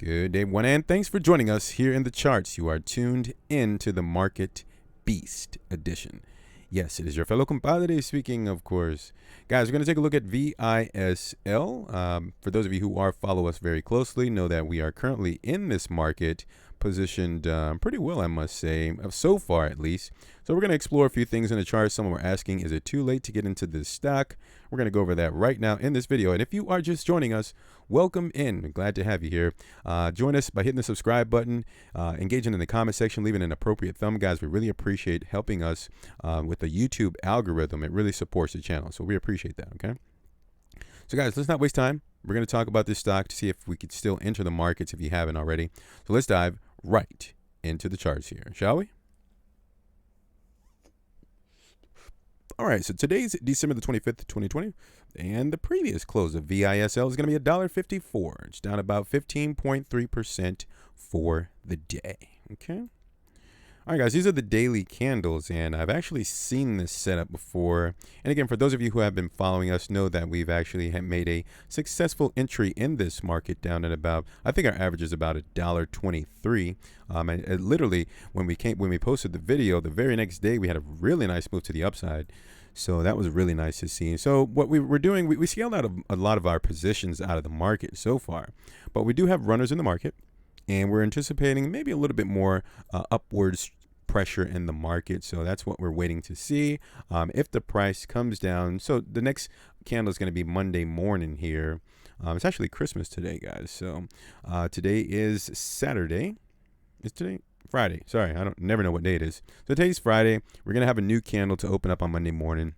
Good day, one, and thanks for joining us here in the charts. You are tuned in to the Market Beast edition. Yes, it is your fellow compadre speaking, of course. Guys, we're going to take a look at VISL. For those of you who follow us very closely, know that we are currently in this market positioned pretty well, I must say, so far at least. So we're going to explore a few things in the chart. Someone were asking, is it too late to get into this stock? We're going to go over that right now in this video. And if you are just joining us, welcome in. I'm glad to have you here. Join us by hitting the subscribe button, engaging in the comment section, leaving an appropriate thumb. Guys, we really appreciate helping us with the YouTube algorithm. It really supports the channel. So we appreciate that, okay? So guys, let's not waste time. We're going to talk about this stock to see if we could still enter the markets if you haven't already. So let's dive right into the charts here, shall we? All right, so today's December the 25th, 2020, and the previous close of VISL is going to be $1.54. It's down about 15.3% for the day, okay? All right, guys, these are the daily candles, and I've actually seen this setup before. And again, for those of you who have been following us, know that we've actually made a successful entry in this market down at about, I think our average is about $1.23. And literally, when we posted the video, the very next day, we had a really nice move to the upside. So that was really nice to see. So what we were doing, we scaled out a lot of our positions out of the market so far. But we do have runners in the market. And we're anticipating maybe a little bit more upwards pressure in the market. So that's what we're waiting to see. If the price comes down, so the next candle is going to be Monday morning here. It's actually Christmas today, guys. So today is Saturday. Is today Friday? Sorry, I never know what day it is. So today's Friday. We're going to have a new candle to open up on Monday morning.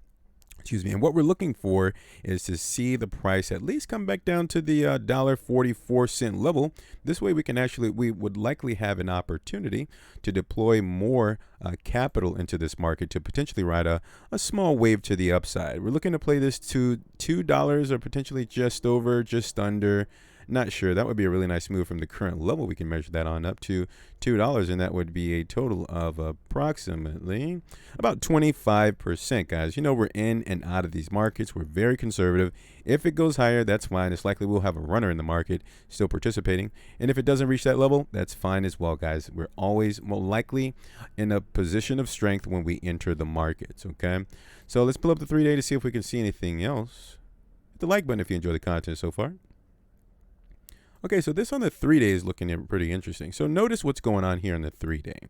Excuse me. And what we're looking for is to see the price at least come back down to the $1.44 level. This way we would likely have an opportunity to deploy more capital into this market to potentially ride a small wave to the upside. We're looking to play this to $2 or potentially just over, just under. Not sure. That would be a really nice move from the current level. We can measure that on up to $2, and that would be a total of approximately about 25%, guys. You know, we're in and out of these markets. We're very conservative. If it goes higher, that's fine. It's likely we'll have a runner in the market still participating. And if it doesn't reach that level, that's fine as well, guys. We're always more likely in a position of strength when we enter the markets, okay? So let's pull up the 3-day to see if we can see anything else. Hit the like button if you enjoy the content so far. Okay, so this on the 3-day is looking pretty interesting. So notice what's going on here on the 3-day.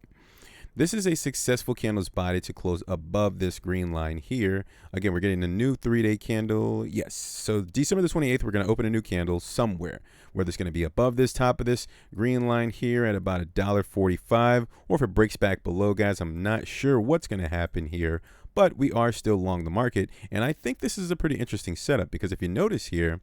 This is a successful candle's body to close above this green line here. Again, we're getting a new 3-day candle. Yes, so December the 28th, we're going to open a new candle somewhere, whether it's going to be above this top of this green line here at about $1.45, or if it breaks back below, guys. I'm not sure what's going to happen here, but we are still long the market. And I think this is a pretty interesting setup because if you notice here,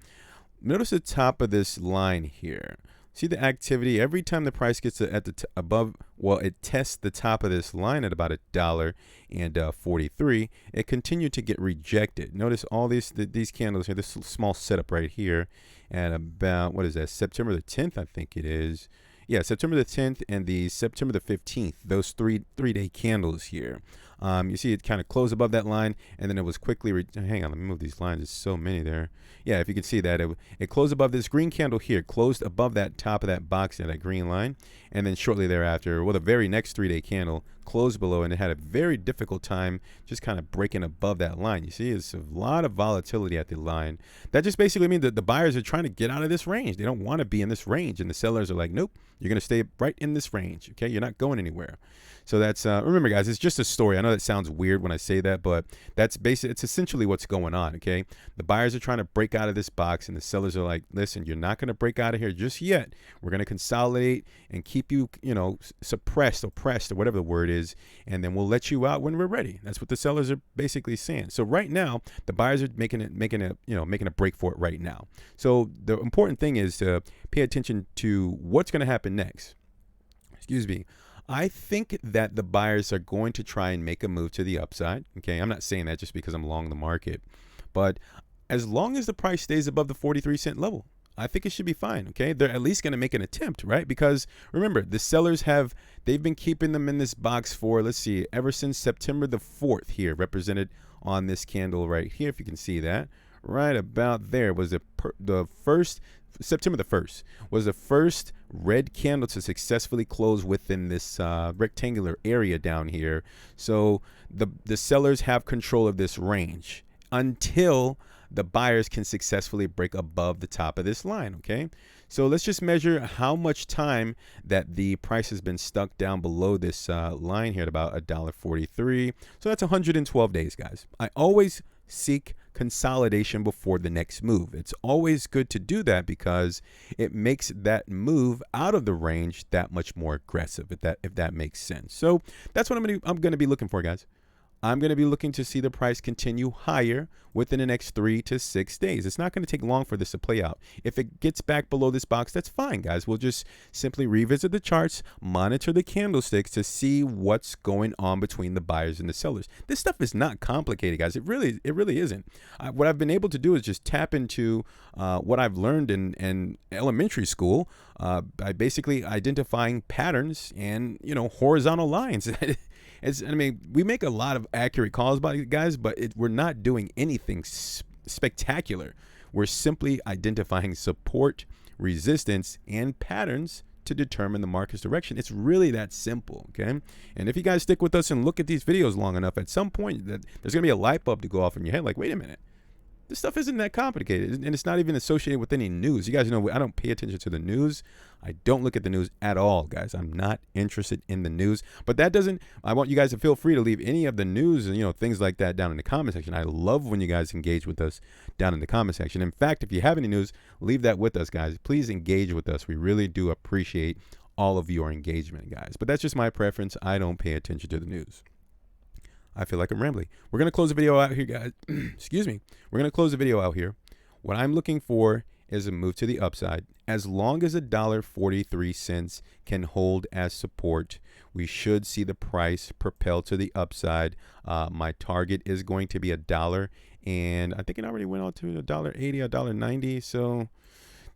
notice the top of this line here. See the activity every time the price gets at the above. Well, it tests the top of this line at about $1.43. It continued to get rejected. Notice all these candles here. This small setup right here, at about, what is that? September the 10th, I think it is. Yeah, September the 10th and the September the 15th. Those three-day candles here. You see it kind of closed above that line, and then it was quickly, hang on, let me move these lines. There's so many there. Yeah, if you can see that, it closed above this green candle here, closed above that top of that box and that green line, and then shortly thereafter, well, the very next 3-day candle closed below, and it had a very difficult time just kind of breaking above that line. You see, it's a lot of volatility at the line. That just basically means that the buyers are trying to get out of this range. They don't want to be in this range, and the sellers are like, nope, you're going to stay right in this range, okay? You're not going anywhere. So that's, remember, guys, it's just a story. I know that sounds weird when I say that, but that's basically, it's essentially what's going on, okay? The buyers are trying to break out of this box, and the sellers are like, listen, you're not going to break out of here just yet. We're going to consolidate and keep you, you know, suppressed, oppressed, or whatever the word is, and then we'll let you out when we're ready. That's what the sellers are basically saying. So right now, the buyers are making a break for it right now. So the important thing is to pay attention to what's going to happen next. Excuse me. I think that the buyers are going to try and make a move to the upside. Okay, I'm not saying that just because I'm long the market, but as long as the price stays above the 43-cent level, I think it should be fine. Okay, they're at least going to make an attempt, right? Because remember, the sellers they've been keeping them in this box for, let's see, ever since September the 4th here, represented on this candle right here, if you can see that. Right about there was the first September the 1st was the first red candle to successfully close within this rectangular area down here. So the sellers have control of this range until the buyers can successfully break above the top of this line, okay? So let's just measure how much time that the price has been stuck down below this line here at about $1.43. So that's 112 days, guys. I always seek consolidation before the next move. It's always good to do that because it makes that move out of the range that much more aggressive, if that makes sense. So that's what I'm gonna be looking for, guys. I'm going to be looking to see the price continue higher within the next 3 to 6 days. It's not going to take long for this to play out. If it gets back below this box, that's fine, guys. We'll just simply revisit the charts, monitor the candlesticks to see what's going on between the buyers and the sellers. This stuff is not complicated, guys. It really isn't. What I've been able to do is just tap into what I've learned in elementary school by basically identifying patterns and, horizontal lines. I mean, we make a lot of accurate calls, guys, but we're not doing anything spectacular. We're simply identifying support, resistance, and patterns to determine the market's direction. It's really that simple, okay? And if you guys stick with us and look at these videos long enough, at some point, there's going to be a light bulb to go off in your head like, wait a minute. This stuff isn't that complicated, and it's not even associated with any news. You guys know I don't pay attention to the news. I don't look at the news at all, guys. I'm not interested in the news. But I want you guys to feel free to leave any of the news and, things like that down in the comment section. I love when you guys engage with us down in the comment section. In fact, if you have any news, leave that with us, guys. Please engage with us. We really do appreciate all of your engagement, guys. But that's just my preference. I don't pay attention to the news. I feel like I'm rambling. We're going to close the video out here, guys. Excuse me. We're going to close the video out here. What I'm looking for is a move to the upside. As long as $1.43 can hold as support, we should see the price propel to the upside. My target is going to be $1, and I think it already went on to $1.80, $1.90. So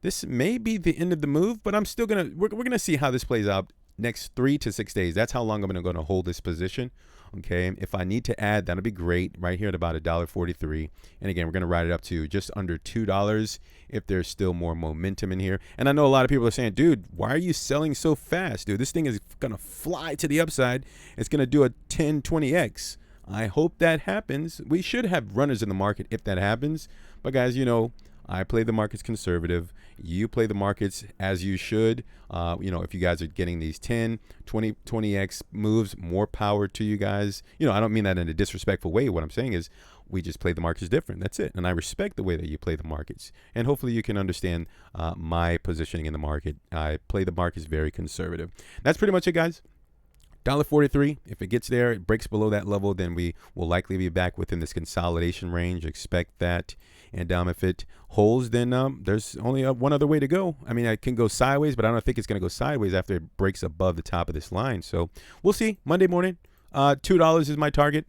this may be the end of the move, but I'm still going to, we're going to see how this plays out next 3 to 6 days. That's how long I'm going to hold this position. Okay, if I need to add, that'll be great right here at about $1.43. And again, we're going to ride it up to just under $2 if there's still more momentum in here. And I know a lot of people are saying, dude, why are you selling so fast? Dude, this thing is going to fly to the upside. It's going to do a 10, 20x. I hope that happens. We should have runners in the market if that happens. But guys, I play the markets conservative. You play the markets as you should. If you guys are getting these 10, 20x moves, more power to you guys. I don't mean that in a disrespectful way. What I'm saying is we just play the markets different. That's it. And I respect the way that you play the markets. And hopefully you can understand my positioning in the market. I play the markets very conservative. That's pretty much it, guys. $1.43. If it gets there, it breaks below that level, then we will likely be back within this consolidation range. Expect that. And if it holds, then there's only one other way to go. I mean, I can go sideways, but I don't think it's going to go sideways after it breaks above the top of this line. So we'll see. Monday morning, $2 is my target.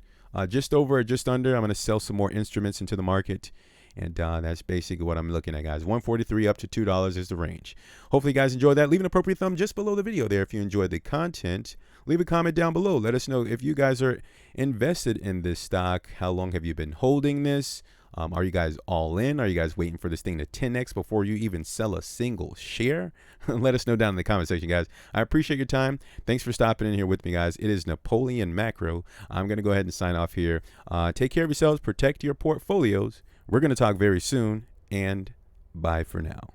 Just over or just under. I'm going to sell some more instruments into the market. And that's basically what I'm looking at, guys. $1.43 up to $2 is the range. Hopefully, you guys enjoyed that. Leave an appropriate thumb just below the video there if you enjoyed the content. Leave a comment down below. Let us know if you guys are invested in this stock. How long have you been holding this? Are you guys all in? Are you guys waiting for this thing to 10x before you even sell a single share? Let us know down in the comment section, guys. I appreciate your time. Thanks for stopping in here with me, guys. It is Napoleon Macro. I'm going to go ahead and sign off here. Take care of yourselves. Protect your portfolios. We're going to talk very soon, and bye for now.